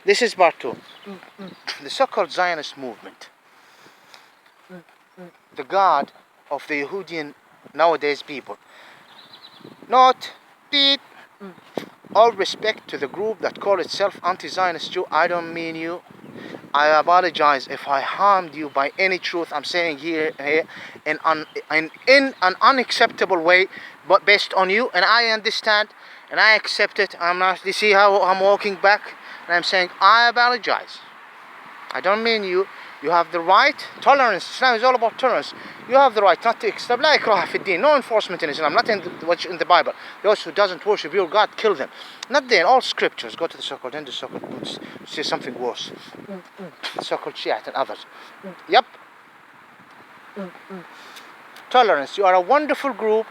This is part 2. The so-called Zionist movement. The God of the Yahudian nowadays people. Not Pete. All respect to the group that call itself anti-Zionist Jew. I don't mean you. I apologize if I harmed you by any truth I'm saying here in an unacceptable way, but based on you, and I understand and I accept it. I'm not. You see how I'm walking back, and I'm saying I apologize. I don't mean you. You have the right. Tolerance. Islam is all about tolerance. You have the right not to accept. لا إكراه في الدين. No enforcement in Islam. Not in what's in the Bible. Those who doesn't worship your God, kill them. Not there. In all scriptures. Go to the so-called Hindu, so-called Buddhists. See something worse. So-called Shiite and others. Yep. Tolerance. You are a wonderful group.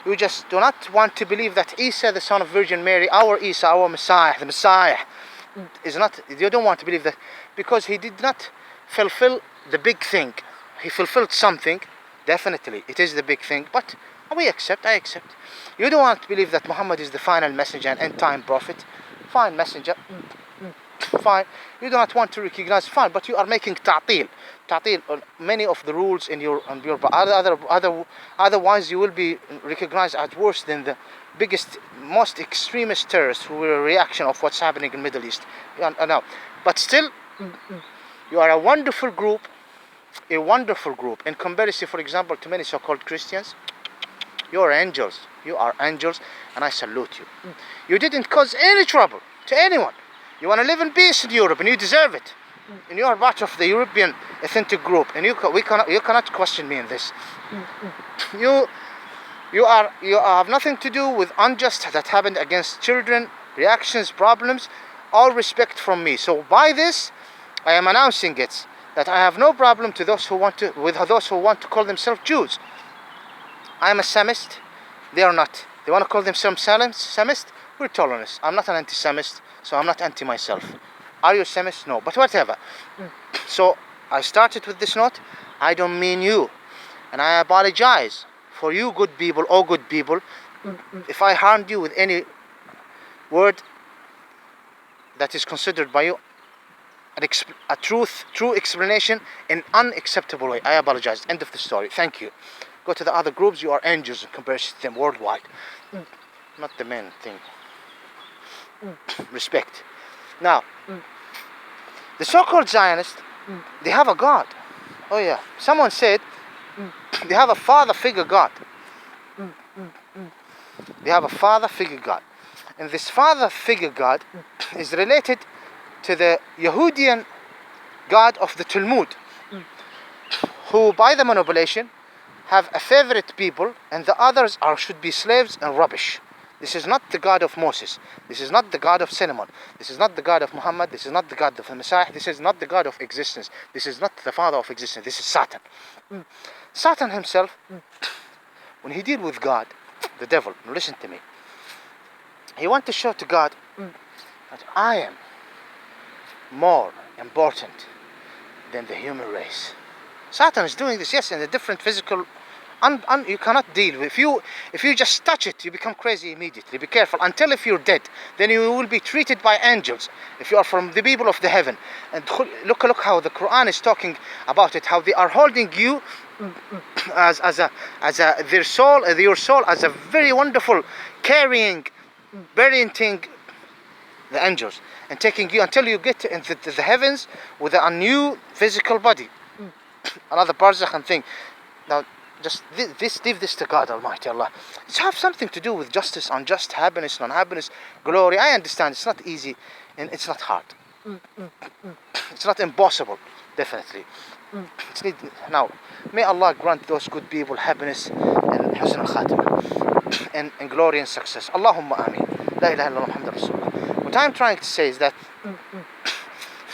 You just do not want to believe that Isa, the son of Virgin Mary, our Isa, our Messiah, the Messiah, is not. You don't want to believe that because he did not fulfill the big thing. He fulfilled something, definitely. It is the big thing, but I accept. You don't want to believe that Muhammad is the final messenger and end-time prophet. Fine, messenger. Fine. You do not want to recognize, fine, but you are making ta'til on many of the rules in your otherwise you will be recognized as worse than the biggest, most extremist terrorists who were a reaction of what's happening in Middle East. Now, but still, you are a wonderful group in comparison, for example, to many so-called Christians. You are angels, and I salute you. You didn't cause any trouble to anyone. You want to live in peace in Europe, and you deserve it. And you are part of the European authentic group, and you cannot question me in this. You have nothing to do with unjust that happened against children, reactions, problems. All respect from me. So by this, I am announcing it that I have no problem to those who want to call themselves Jews. I am a Semist. They are not. They want to call themselves Semist. We're tolerant. I'm not an anti-Semist, so I'm not anti myself. Are you a Semist? No, but whatever. So I started with this note. I don't mean you, and I apologize for you, good people, all good people, if I harmed you with any word that is considered by you a true explanation in unacceptable way. I apologize. End of the story. Thank you. Go to the other groups. You are angels in comparison to them worldwide. Not the main thing. Respect. Now, the so-called Zionists, they have a God. Oh yeah. Someone said they have a father figure God. They have a father figure God. And this father figure God is related to the Yahudian God of the Talmud, who by the manipulation have a favorite people and the others should be slaves and rubbish. This is not the God of Moses. This is not the God of Solomon. This is not the God of Muhammad. This is not the God of the Messiah. This is not the God of existence. This is not the father of existence. This is Satan. Satan himself, when he deal with God, the devil, listen to me, he wants to show to God that I am more important than the human race. Satan is doing this, yes, in a different physical. You cannot deal with. If you just touch it, you become crazy immediately. Be careful. Until if you're dead, then you will be treated by angels. If you are from the people of the heaven, and look how the Quran is talking about it. How they are holding you as your soul as a very wonderful, carrying, burying the angels, and taking you until you get into the heavens with a new physical body, another barzakh and thing. Now, just leave this to God Almighty Allah. It's have something to do with justice, unjust, happiness, non-happiness, glory. I understand it's not easy and it's not hard. It's not impossible, definitely. Now, may Allah grant those good people happiness and husn al-khatimah and glory and success. Allahumma ameen. La ilaha illallah Muhammad Rasulullah. What I'm trying to say is that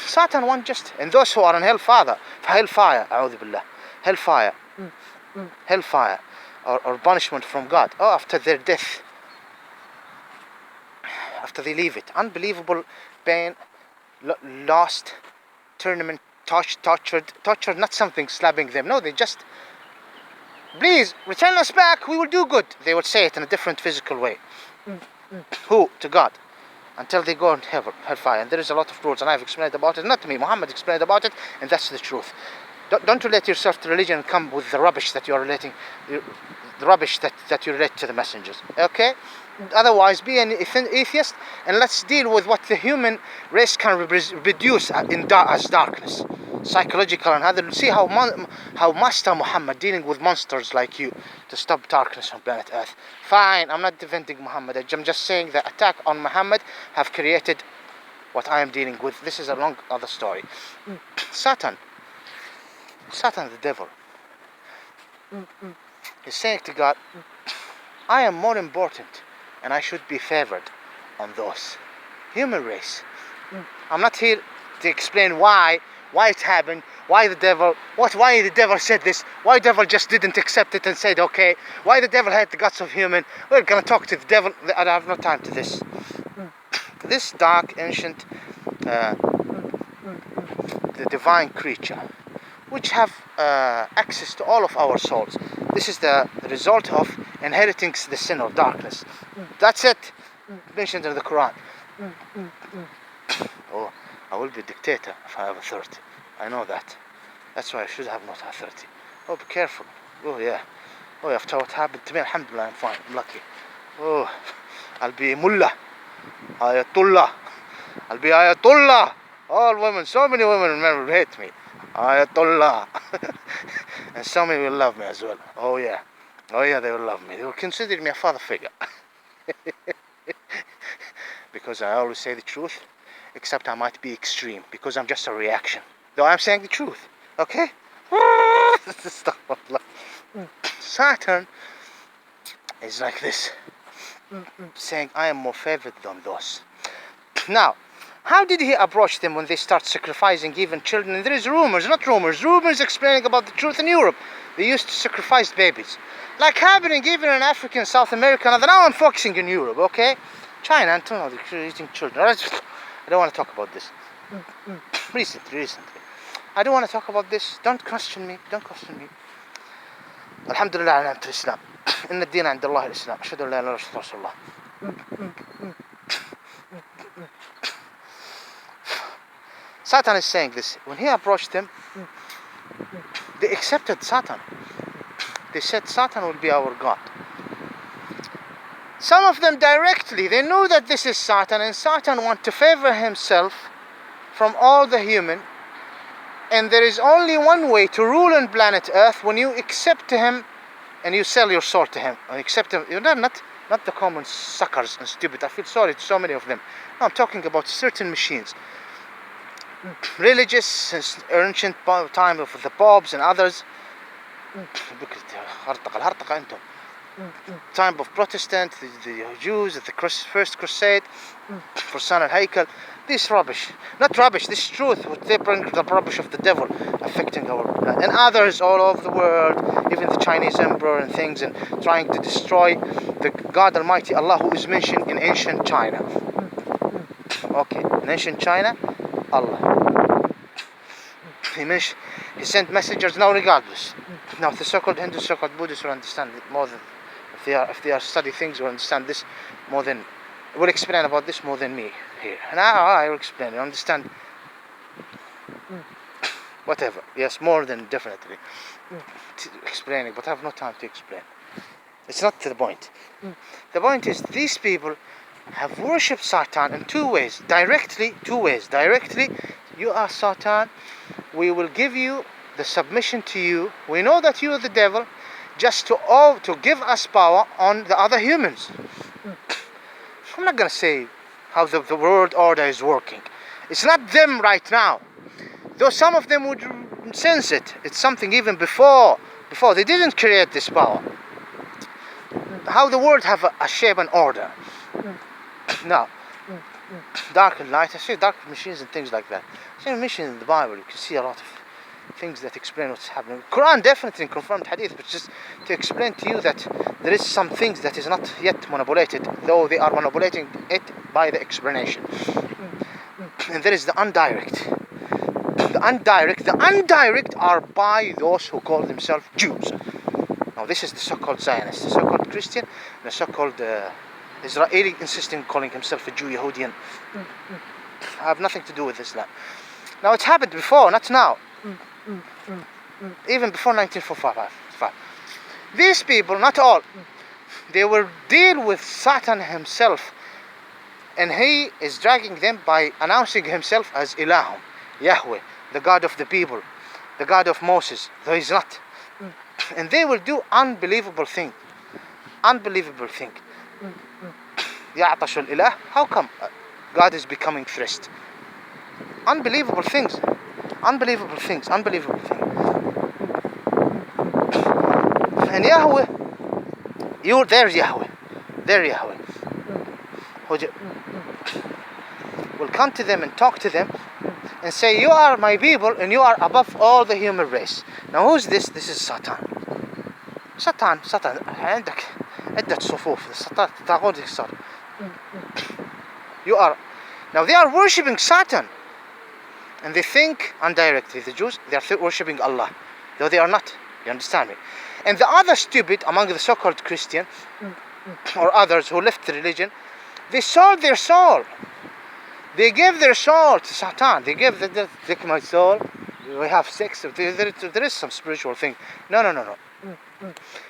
Satan wants just, and those who are in hellfire, a'udhu billah, hellfire or punishment from God, after their death, after they leave it, unbelievable pain, lost, tournament, tortured, not something slapping them, no, they just, please return us back, we will do good, they would say it in a different physical way. Who? To God. Until they go in hellfire. And there is a lot of rules, and I've explained about it. Not me, Muhammad explained about it, and that's the truth. Don't relate yourself to religion and come with the rubbish that you are relating, the rubbish that you relate to the messengers. Okay? Otherwise, be an atheist, and let's deal with what the human race can reduce as darkness, psychological and other. See how Master Muhammad dealing with monsters like you to stop darkness on planet Earth. Fine, I'm not defending Muhammad. I'm just saying the attack on Muhammad have created what I am dealing with. This is a long other story. Satan, the devil, is saying to God, I am more important and I should be favored on those. Human race. I'm not here to explain why it happened, why the devil said this, why the devil just didn't accept it and said okay, why the devil had the guts of human. We're gonna talk to the devil. I have no time to this. This dark, ancient, the divine creature, which have access to all of our souls. This is the result of inheriting the sin of darkness. That's it. Mentioned in the Quran. Oh, I will be a dictator if I have authority. I know that. That's why I should have not authority. Oh, be careful. Oh, yeah. Oh, after what happened to me, alhamdulillah, I'm fine. I'm lucky. Oh, I'll be mullah. Ayatollah. I'll be Ayatollah. All women, so many women and men will hate me. Ayatollah. And some will love me as well. Oh yeah, they will love me. They will consider me a father figure. Because I always say the truth, except I might be extreme, because I'm just a reaction. Though I'm saying the truth, okay? Saturn is like this, saying I am more favored than those. Now, how did he approach them when they start sacrificing even children? And there is rumors explaining about the truth in Europe. They used to sacrifice babies. Like happening even in Africa and South America. Now I'm focusing in Europe, okay? China, I don't know, they're eating children. I don't want to talk about this. Recently. I don't want to talk about this. Don't question me. Alhamdulillah, ala al-Islam. Inna ad-dina 'inda Allah al-Islam. Ashhadu an la ilaha illa Allah. Satan is saying this. When he approached them, they accepted Satan. They said Satan will be our God. Some of them directly, they knew that this is Satan, and Satan wants to favor himself from all the human. And there is only one way to rule on planet Earth: when you accept him and you sell your soul to him. And accept him. You're not the common suckers and stupid. I feel sorry to so many of them. No, I'm talking about certain machines. Religious since ancient time of the popes and others, time of Protestant, the Jews at the first crusade for San al-Haykal. This rubbish, not rubbish, this truth, they bring the rubbish of the devil affecting our planet and others all over the world, even the Chinese emperor and things, and trying to destroy the God Almighty Allah, who is mentioned in ancient China. Okay, in ancient China, Allah. He sent messengers now regardless. Now the so-called Hindu, so-called Buddhists will understand it more than, if they are study things, will understand this more than, will explain about this more than me here. And I will explain, you understand? Whatever, yes, more than definitely explaining, but I have no time to explain. It's not the point. The point is, these people have worshipped Satan in two ways. Directly, you are Satan, we will give you the submission to you. We know that you are the devil, just to give us power on the other humans. I'm not going to say how the world order is working. It's not them right now. Though some of them would sense it. It's something even before they didn't create this power. How the world have a shape and order. Now, dark and light, I say dark machines and things like that. Same mentioned in the Bible, you can see a lot of things that explain what's happening. Quran definitely confirmed hadith, but just to explain to you that there is some things that is not yet manipulated, though they are manipulating it by the explanation. And there is the indirect. The indirect are by those who call themselves Jews. Now this is the so-called Zionists, the so-called Christian, the so-called Israeli insisting calling himself a Jew, Yahudian. I have nothing to do with Islam. Now it happened before, not now. Even before 1945. These people, not all, they will deal with Satan himself, and he is dragging them by announcing himself as Ilahum, Yahweh, the God of the people, the God of Moses, though he's not. And they will do unbelievable thing. Unbelievable thing. يعطش الإله. How come God is becoming thirst? Unbelievable things. Unbelievable things. Unbelievable things. And Yahweh, there's Yahweh. There Yahweh. Will come to them and talk to them and say, you are my people and you are above all the human race. Now who's this? This is Satan. Satan عندك عدة صفوف. Satan طاغوت صار. You are. Now they are worshipping Satan. And they think indirectly, the Jews, they are worshipping Allah. Though they are not. You understand me? And the other stupid among the so-called Christian or others who left the religion, they sold their soul. They gave their soul to Satan. They give take my soul. We have sex. There is some spiritual thing. No.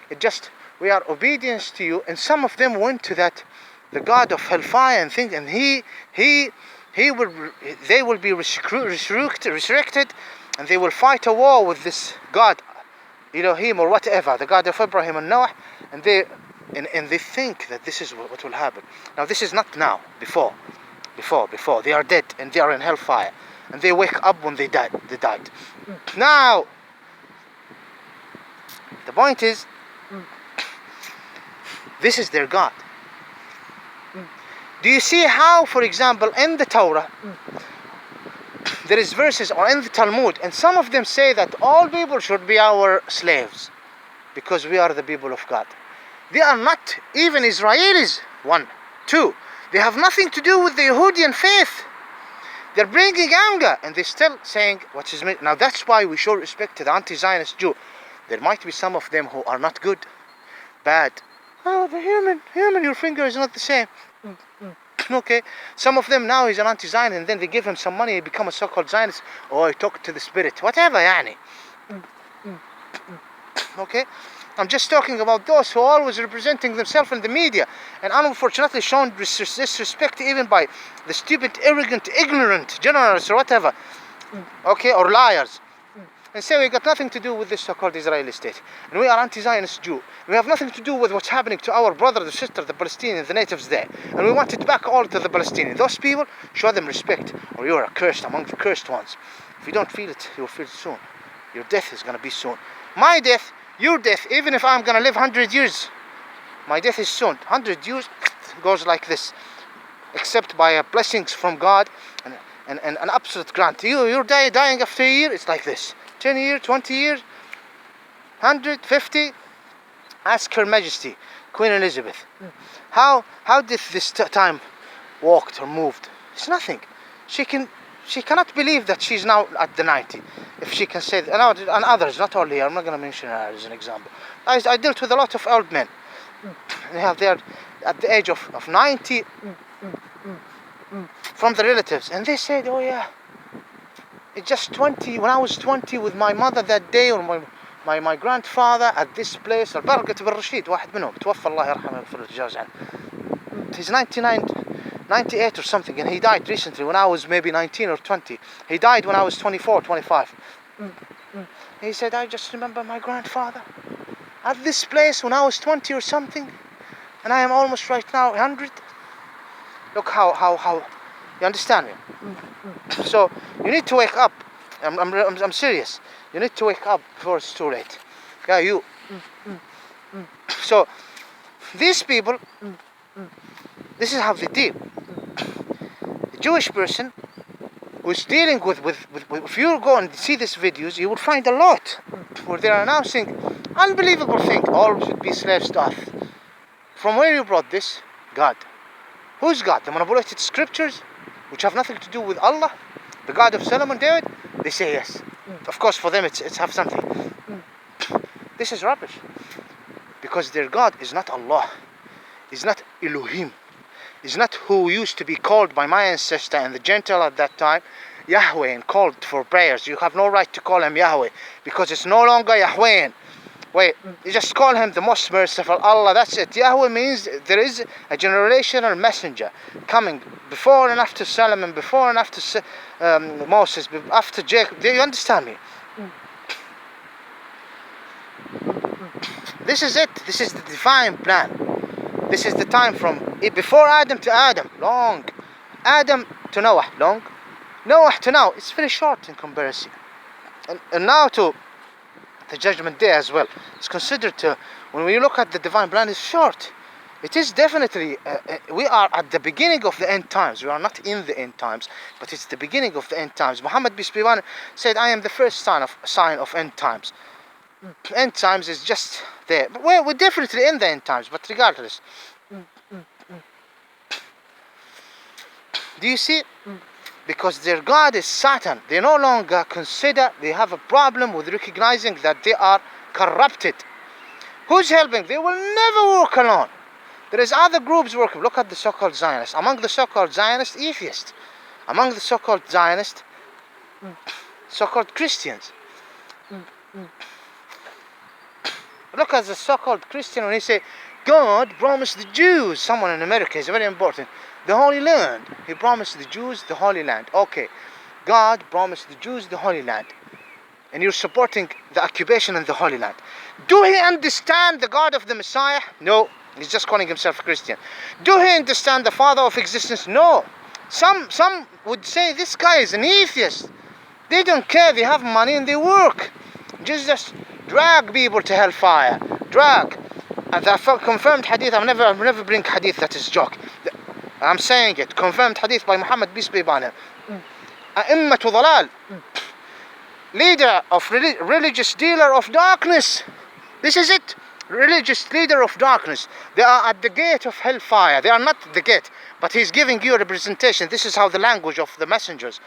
It just, we are obedience to you. And some of them went to that, the God of hellfire and things, and they will be resurrected, and they will fight a war with this God, Elohim or whatever, the God of Abraham and Noah, and they think that this is what will happen. Now this is not now, before. They are dead and they are in hellfire, and they wake up when they died. Now, the point is, this is their God. Do you see how, for example, in the Torah, there is verses, or in the Talmud, and some of them say that all people should be our slaves because we are the people of God. They are not even Israelis. 1, 2. They have nothing to do with the Yahudian faith. They're bringing anger, and they're still saying what is meant. Now that's why we show respect to the anti-Zionist Jew. There might be some of them who are not good, bad. Oh, the human, your finger is not the same. Okay, some of them now he's an anti-Zionist, and then they give him some money, he become a so-called Zionist, or he talk to the spirit, whatever, yani. Okay, I'm just talking about those who are always representing themselves in the media, and unfortunately shown disrespect even by the stupid, arrogant, ignorant journalists or whatever, okay, or liars, and say we got nothing to do with this so-called Israeli state, and we are anti-Zionist Jew. We have nothing to do with what's happening to our brother, the sister, the Palestinians, the natives there, and we want it back all to the Palestinians. Those people, show them respect, or you are accursed among the cursed ones. If you don't feel it, you will feel it soon. Your death is going to be soon. My death, your death, even if I'm going to live 100 years, my death is soon. 100 years goes like this, except by blessings from God and an absolute grant. You're dying after a year, it's like this. 10 years, 20 years, 150. Ask Her Majesty, Queen Elizabeth, how did this time walked or moved? It's nothing. She cannot believe that she's now at the 90. If she can say that, and others, not only her, I'm not going to mention her as an example. I dealt with a lot of old men. They are at the age of 90 from the relatives, and they said, oh yeah, it's just 20, when I was 20 with my mother that day, or my grandfather at this place, البركة بالرشيد واحد منهم توفى الله يرحمه ويغفر له ويتجاوز عنه. He's 98 or something, and he died recently when I was maybe 19 or 20. He died when I was 24, 25. He said, I just remember my grandfather at this place when I was 20 or something, and I am almost right now 100. Look how you understand me? So you need to wake up. I'm serious. You need to wake up before it's too late. Yeah, you. So these people, this is how they deal. The Jewish person who's dealing with if you go and see these videos, you will find a lot where they're announcing unbelievable thing. All should be slaves to earth. From where you brought this? God. Who's God? The manipulated scriptures, which have nothing to do with Allah, the God of Solomon, David? They say yes. Of course, for them it's have something. This is rubbish, because their God is not Allah. Is not Elohim. Is not who used to be called by my ancestor and the Gentile at that time, Yahweh, and called for prayers. You have no right to call him Yahweh, because it's no longer Yahweh. Wait, you just call him the most merciful Allah, that's it. Yahweh means there is a generational messenger coming before and after Solomon, before and after Moses, after Jacob. Do you understand me? This is it. This is the divine plan. This is the time from before Adam to Adam, long. Adam to Noah, long. Noah to now, it's very short in comparison. And now to the judgment day as well. It's considered to, when we look at the divine plan, it's short. It is definitely, we are at the beginning of the end times. We are not in the end times, but it's the beginning of the end times. Muhammad peace be upon him said, I am the first sign of end times. End times is just there. But we're definitely in the end times, but regardless. Do you see? Because their God is Satan. They no longer consider, they have a problem with recognizing that they are corrupted. Who's helping? They will never work alone. There is other groups working. Look at the so-called Zionists. Among the so-called Zionists, atheists. Among the so-called Zionists, so-called Christians. Look at the so-called Christian when he say, God promised the Jews, someone in America is very important, the Holy Land. He promised the Jews the Holy Land. Okay, God promised the Jews the Holy Land. And you're supporting the occupation in the Holy Land. Do he understand the God of the Messiah? No, he's just calling himself a Christian. Do he understand the Father of existence? No. Some would say this guy is an atheist. They don't care, they have money and they work. Just drag people to hellfire. Drag. And the confirmed hadith, I'll never bring hadith that is joke. I'm saying it. Confirmed hadith by Muhammad peace be upon him. A'immatu dhalal. Leader of religious dealer of darkness. This is it. Religious leader of darkness. They are at the gate of hellfire. They are not at the gate, but he's giving you a representation. This is how the language of the messengers.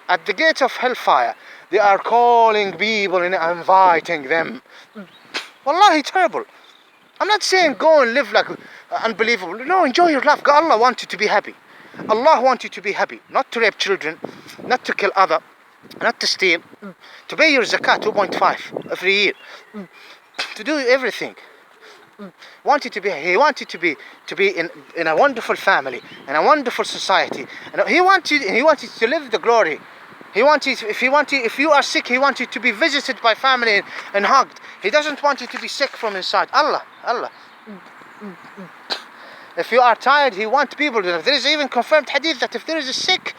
At the gate of hellfire, they are calling people and inviting them. Wallahi, terrible. I'm not saying go and live like unbelievable. No, enjoy your life. Allah wants you to be happy. Allah wants you to be happy. Not to rape children, not to kill other, not to steal, to pay your zakat 2.5 every year, to do everything. Wanted to be, he wanted to be in a wonderful family, in a wonderful society, and he wanted to live the glory. He wanted, if you are sick, he wanted to be visited by family and hugged. He doesn't want you to be sick from inside. Allah. If you are tired, he wants people to. There is even confirmed hadith that if there is a sick,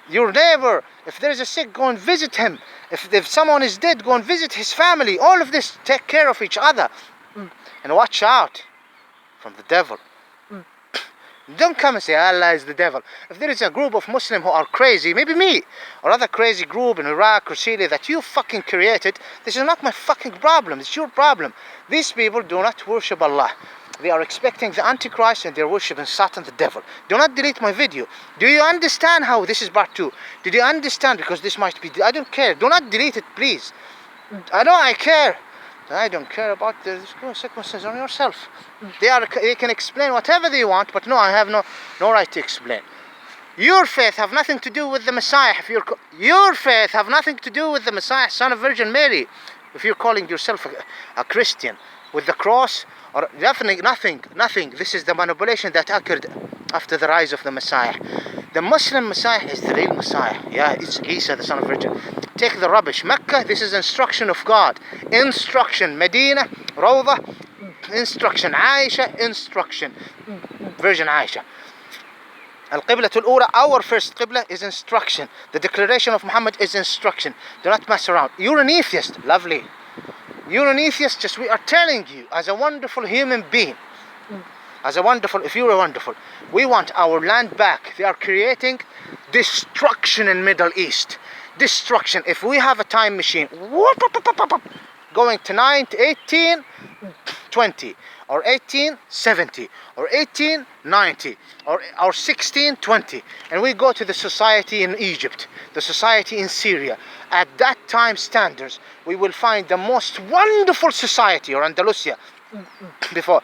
your neighbor, if there is a sick, go and visit him. If someone is dead, go and visit his family. All of this, take care of each other. And watch out from the devil. Don't come and say Allah is the devil. If there is a group of Muslims who are crazy, maybe me, or other crazy group in Iraq or Syria that you fucking created, this is not my fucking problem, it's your problem. These people do not worship Allah. They are expecting the Antichrist and they're worshiping Satan, the devil. Do not delete my video. Do you understand how this is part 2? Did you understand? Because this might be, I don't care. Do not delete it, please. I know I care. I don't care about the consequences on yourself. They can explain whatever they want, but no, I have no right to explain. Your faith have nothing to do with the Messiah. Your faith have nothing to do with the Messiah, Son of Virgin Mary. If you're calling yourself a Christian with the cross, or definitely nothing. This is the manipulation that occurred after the rise of the Messiah. The Muslim Messiah is the real Messiah. Yeah, it's Isa, the Son of Virgin. Take the rubbish. Mecca, this is instruction of God. Instruction. Medina, Rawda, instruction. Aisha, instruction. Virgin Aisha. Al-Qibla al-Ula, our first Qibla is instruction. The declaration of Muhammad is instruction. Do not mess around. You're an atheist. Lovely. You're an atheist, just we are telling you, as a wonderful human being, if you are wonderful, we want our land back. They are creating destruction in Middle East. Destruction. If we have a time machine, going to 1820, or 1870, or 1890, or 1620, and we go to the society in Egypt, the society in Syria, at that time standards, we will find the most wonderful society, or Andalusia, before.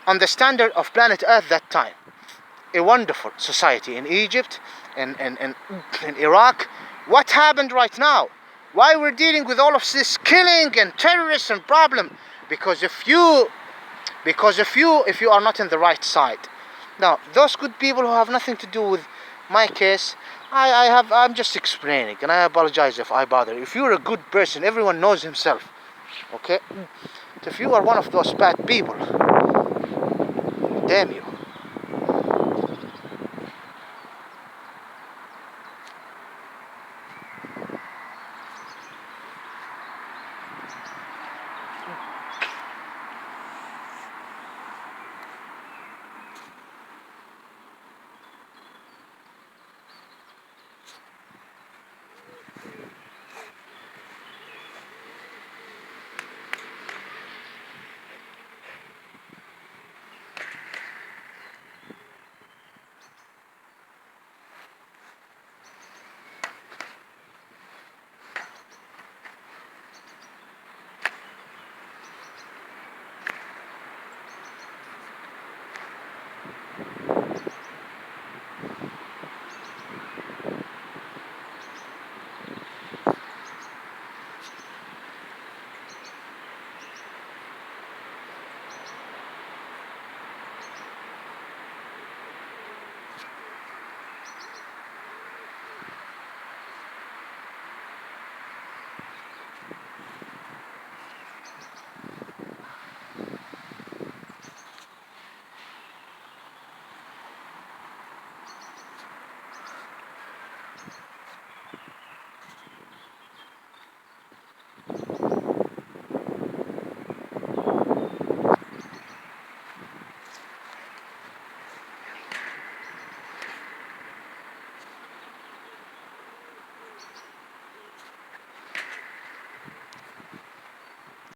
on the standard of planet Earth that time. A wonderful society in Egypt, in Iraq. What happened right now? Why we're dealing with all of this killing and terrorists and problem? Because if you are not in the right side. Now, those good people who have nothing to do with my case, I'm just explaining, and I apologize if I bother. If you're a good person, everyone knows himself, okay? If you are one of those bad people, damn you.